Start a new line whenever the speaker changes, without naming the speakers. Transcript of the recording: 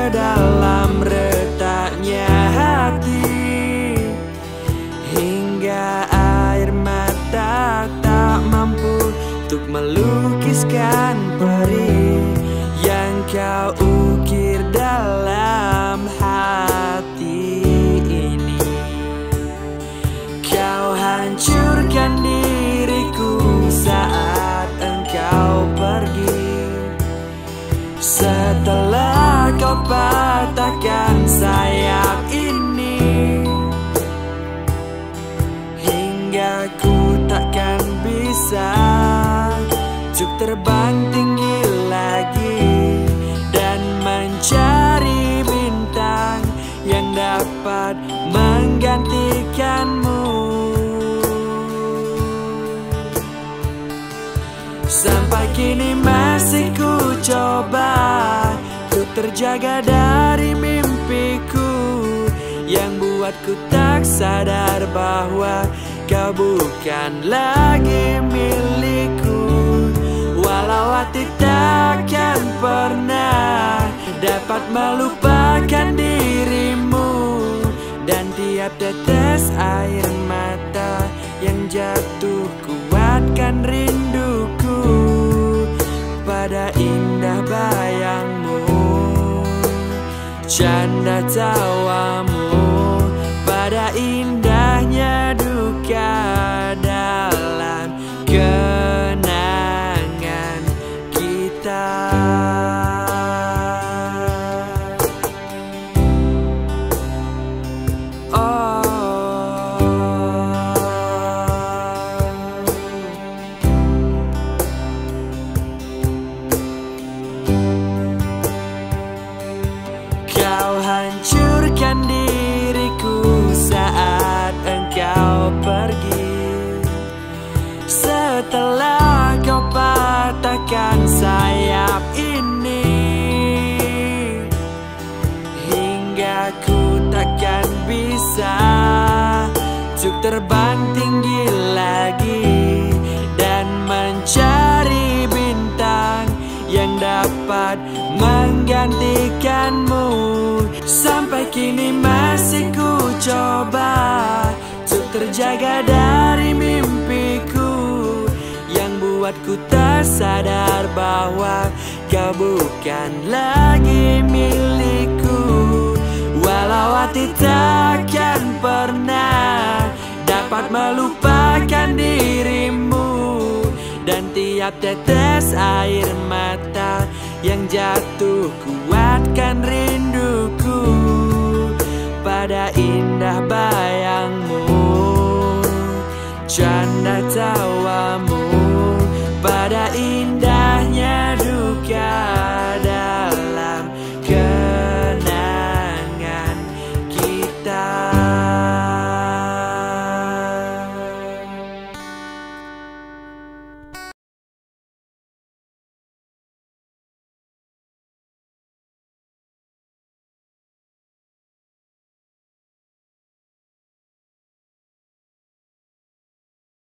sedalam retaknya hati, hingga air mata tak mampu untuk melukiskan perih yang kau ukir dalam hati ini. Kau hancurkan diriku saat engkau pergi, setelah kau patahkan sayap ini, hingga ku takkan bisa untuk terbang tinggi lagi dan mencari bintang yang dapat menggantikanmu. Sampai kini masih ku coba untuk terjaga dari mimpiku yang buatku tak sadar bahwa kau bukan lagi milikku. Walau hati takkan pernah dapat melupakan dirimu, dan tiap tetes air mata yang jatuh kuatkan rinduku pada indah bayangmu, canda tawamu, pada indahnya duka dalam kenangan kita. Kau hancurkan diriku saat engkau pergi, setelah kau patahkan sayap ini, hingga ku takkan bisa untuk terbang tinggi lagi dan mencari bintang yang dapat menggantikanmu. Sampai kini masih ku coba untuk terjaga dari mimpiku yang buatku tak sadar bahwa kau bukan lagi milikku. Walau hati takkan pernah dapat melupakan dirimu, dan tiap tetes air mata yang jatuh kuatkan rinduku pada indah bayangmu, canda tawa